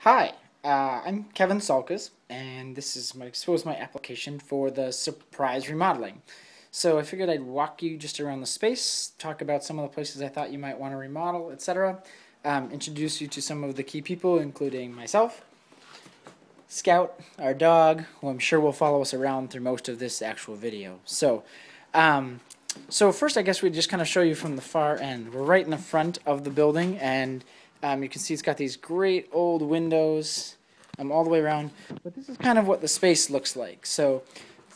Hi, I'm Kevin Salkas, and this is my application for the surprise remodeling. So I figured I'd walk you just around the space, talk about some of the places I thought you might want to remodel, etc. Introduce you to some of the key people, including myself, Scout, our dog, who I'm sure will follow us around through most of this actual video. Um, so first, I guess we just kind of show you from the far end. We're right in the front of the building, and you can see it's got these great old windows all the way around. But this is kind of what the space looks like. So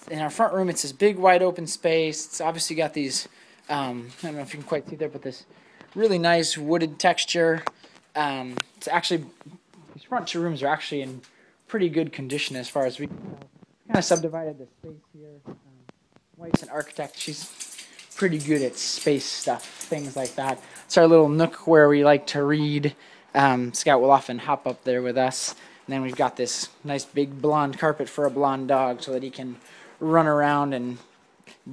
in our front room, it's this big, wide open space. It's obviously got these, I don't know if you can quite see there, but this really nice wooded texture. It's actually, these front two rooms are actually in pretty good condition as far as we kind of subdivided the space here. Wife's an architect. She's pretty good at space stuff, things like that. It's our little nook where we like to read. Scout will often hop up there with us. And then we've got this nice big blonde carpet for a blonde dog so that he can run around and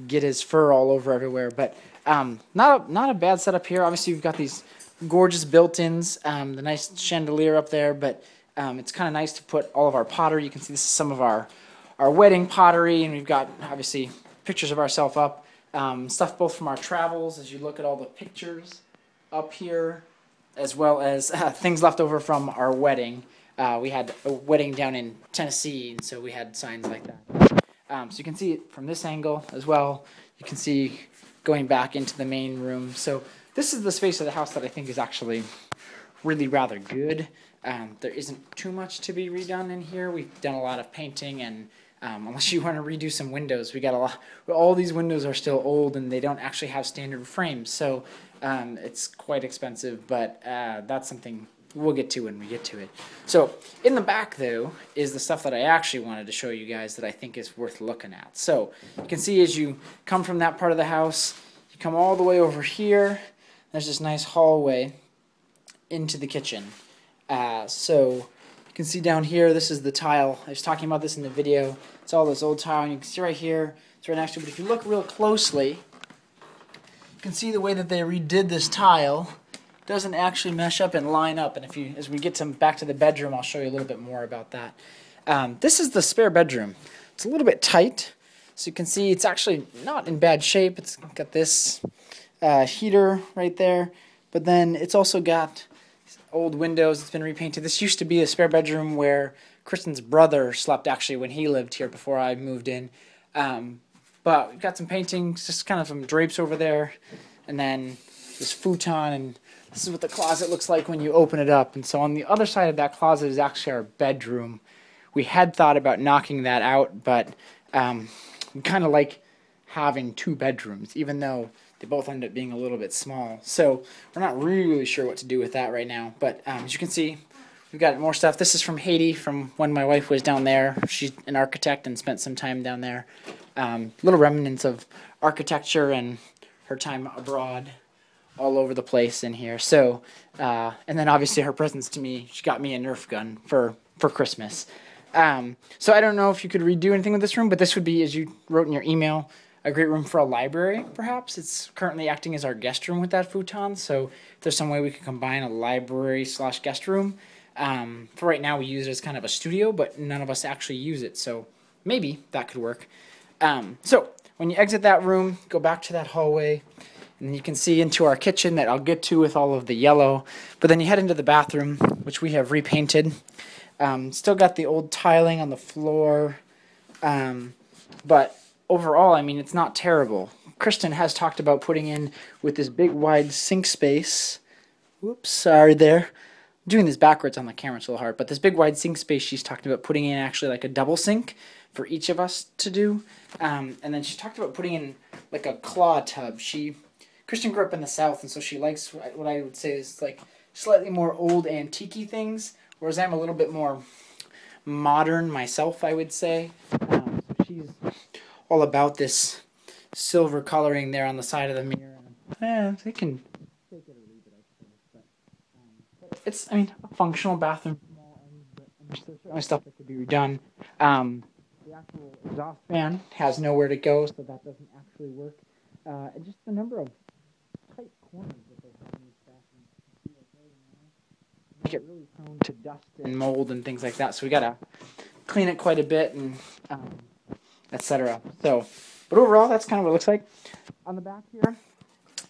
get his fur all over everywhere. But not a bad setup here. Obviously, we've got these gorgeous built-ins, the nice chandelier up there, but it's kind of nice to put all of our pottery. You can see this is some of our wedding pottery, and we've got, obviously, pictures of ourselves up. Stuff both from our travels, as you look at all the pictures up here, as well as things left over from our wedding. We had a wedding down in Tennessee, and so we had signs like that. So you can see it from this angle as well. You can see going back into the main room. So this is the space of the house that I think is actually really rather good. There isn't too much to be redone in here. We've done a lot of painting, and unless you want to redo some windows, we got a lot. All these windows are still old, and they don't actually have standard frames, so it's quite expensive. But that's something we'll get to when we get to it. So in the back, though, is the stuff that I actually wanted to show you guys that I think is worth looking at. So you can see as you come from that part of the house, you come all the way over here. There's this nice hallway into the kitchen. So you can see down here, this is the tile. I was talking about this in the video. It's all this old tile, and you can see right here, it's right next to it. But if you look real closely, you can see the way that they redid this tile doesn't actually mesh up and line up. And as we get back to the bedroom, I'll show you a little bit more about that. This is the spare bedroom. It's a little bit tight, so you can see it's actually not in bad shape. It's got this heater right there, but then it's also got old windows. It's been repainted. This used to be a spare bedroom where Kristen's brother slept actually when he lived here before I moved in. But we've got some paintings, just kind of some drapes over there, and then this futon, and this is what the closet looks like when you open it up. And so on the other side of that closet is actually our bedroom. We had thought about knocking that out, but we kind of like having two bedrooms, even though they both end up being a little bit small. So we're not really sure what to do with that right now. But as you can see, we've got more stuff. This is from Haiti, from when my wife was down there. She's an architect and spent some time down there. Little remnants of architecture and her time abroad all over the place in here. So, and then obviously her presents to me. She got me a Nerf gun for Christmas. So I don't know if you could redo anything with this room, but this would be, as you wrote in your email, a great room for a library, perhaps. It's currently acting as our guest room with that futon, so if there's some way we could combine a library/guest room. For right now, we use it as kind of a studio, but none of us actually use it, so maybe that could work. So when you exit that room, go back to that hallway, and you can see into our kitchen that I'll get to with all of the yellow. But then you head into the bathroom, which we have repainted. Still got the old tiling on the floor, but overall, I mean, it's not terrible. Kristen has talked about putting in with this big wide sink space. Whoops, sorry there. I'm doing this backwards on the camera, it's a little hard. But this big wide sink space, she's talked about putting in actually like a double sink for each of us to do. And then she talked about putting in like a claw tub. Kristen grew up in the South, and so she likes what I would say is like slightly more old antique-y things, whereas I'm a little bit more modern myself, I would say. So she's all about this silver coloring there on the side of the mirror. They can take it or leave it, I suppose. But it's, I mean, a functional bathroom. There's certainly stuff that could be redone. The actual exhaust fan has nowhere to go, so that doesn't actually work. And just the number of tight corners that they have in this bathroom. make it really prone to dust and mold and things like that. So we gotta clean it quite a bit and etc. So, but overall, that's kind of what it looks like on the back here.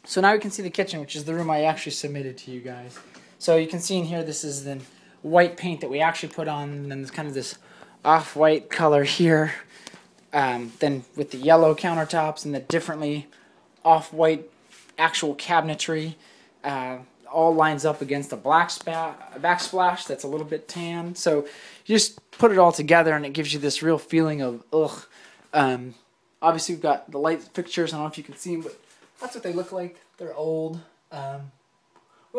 So now you can see the kitchen, which is the room I actually submitted to you guys. So you can see in here, this is the white paint that we actually put on, and then there's kind of this off-white color here. Then with the yellow countertops and the differently off-white actual cabinetry, all lines up against a black backsplash that's a little bit tan. So you just put it all together and it gives you this real feeling of ugh. Obviously we've got the light fixtures. I don't know if you can see them, but that's what they look like. They're old. We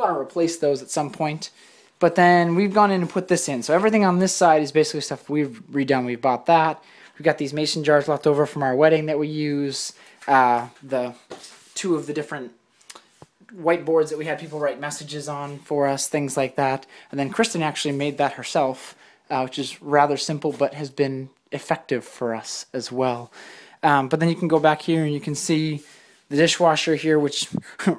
want to replace those at some point. But then we've gone in and put this in. So everything on this side is basically stuff we've redone. We've bought that. We've got these mason jars left over from our wedding that we use. The two of the different whiteboards that we had people write messages on for us, things like that. And then Kristen actually made that herself, which is rather simple but has been effective for us as well. But then you can go back here and you can see the dishwasher here, which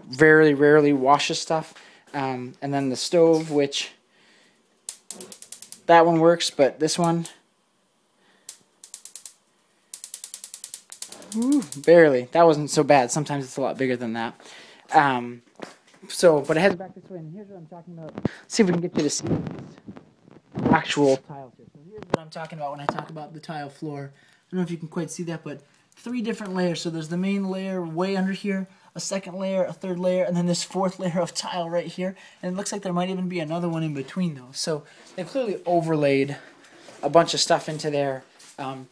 very rarely washes stuff. And then the stove, which that one works, but this one, barely. That wasn't so bad. Sometimes it's a lot bigger than that. But it heads back this way, and here's what I'm talking about. Let's see if we can get you to see actual tiles here. So here's what I'm talking about when I talk about the tile floor. I don't know if you can quite see that, but 3 different layers. So there's the main layer way under here, a second layer, a third layer, and then this 4th layer of tile right here. And it looks like there might even be another one in between those. So they've clearly overlaid a bunch of stuff into there.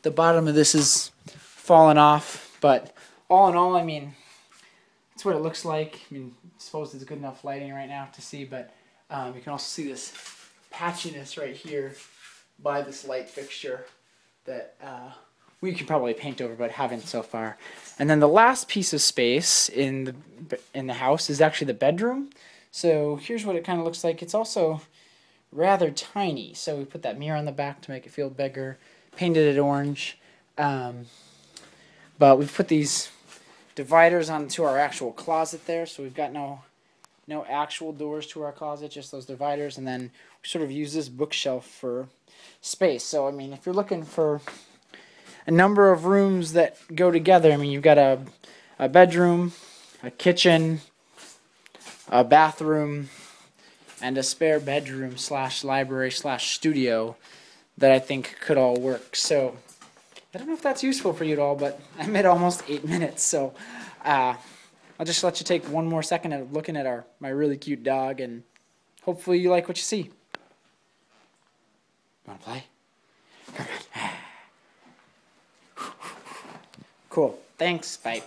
The bottom of this is fallen off, but all in all, I mean, that's what it looks like. I mean, I suppose it's good enough lighting right now to see, but you can also see this patchiness right here by this light fixture that we could probably paint over, but haven't so far. And then the last piece of space in the house is actually the bedroom. So here's what it kind of looks like. It's also rather tiny. So we put that mirror on the back to make it feel bigger, painted it orange. But we've put these dividers onto our actual closet there, so we've got no actual doors to our closet, just those dividers, and then we sort of use this bookshelf for space. So I mean, if you're looking for a number of rooms that go together, I mean, you've got a bedroom, a kitchen, a bathroom, and a spare bedroom / library / studio that I think could all work. So I don't know if that's useful for you at all, but I'm at almost 8 minutes, so I'll just let you take one more second at looking at my really cute dog, and hopefully you like what you see. You want to play? Cool. Thanks. Bye.